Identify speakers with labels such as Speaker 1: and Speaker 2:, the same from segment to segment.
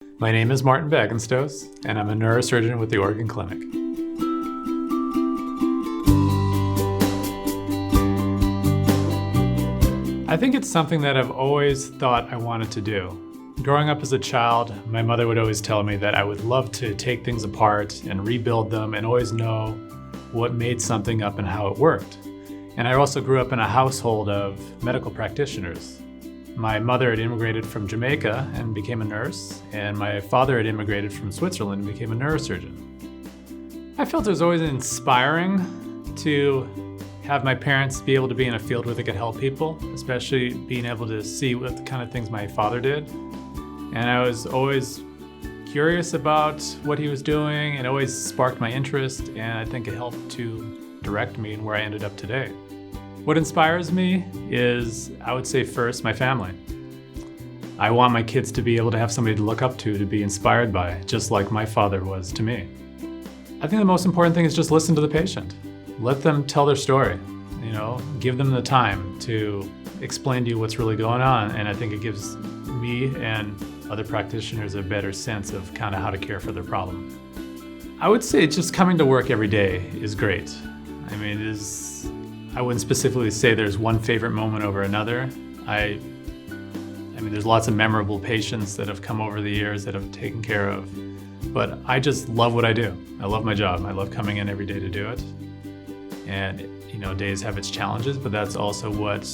Speaker 1: My name is Martin Baggenstos, and I'm a neurosurgeon with the Oregon Clinic. I think it's something that I've always thought I wanted to do. Growing up as a child, my mother would always tell me that I would love to take things apart and rebuild them and always know what made something up and how it worked. And I also grew up in a household of medical practitioners. My mother had immigrated from Jamaica and became a nurse, and my father had immigrated from Switzerland and became a neurosurgeon. I felt it was always inspiring to have my parents be able to be in a field where they could help people, especially being able to see what the kind of things my father did. And I was always curious about what he was doing, and it always sparked my interest, and I think it helped to direct me in where I ended up today. What inspires me is, I would say first, my family. I want my kids to be able to have somebody to look up to be inspired by, just like my father was to me. I think the most important thing is just listen to the patient. Let them tell their story, give them the time to explain to you what's really going on, and I think it gives me and other practitioners a better sense of kind of how to care for their problem. I would say just coming to work every day is great. I wouldn't specifically say there's one favorite moment over another. There's lots of memorable patients that have come over the years that I've taken care of, but I just love what I do. I love my job. I love coming in every day to do it. And, days have its challenges, but that's also what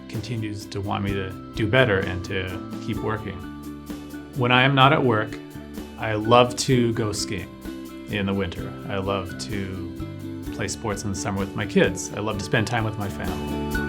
Speaker 1: continues to want me to do better and to keep working. When I am not at work, I love to go skiing in the winter. I love to play sports in the summer with my kids. I love to spend time with my family.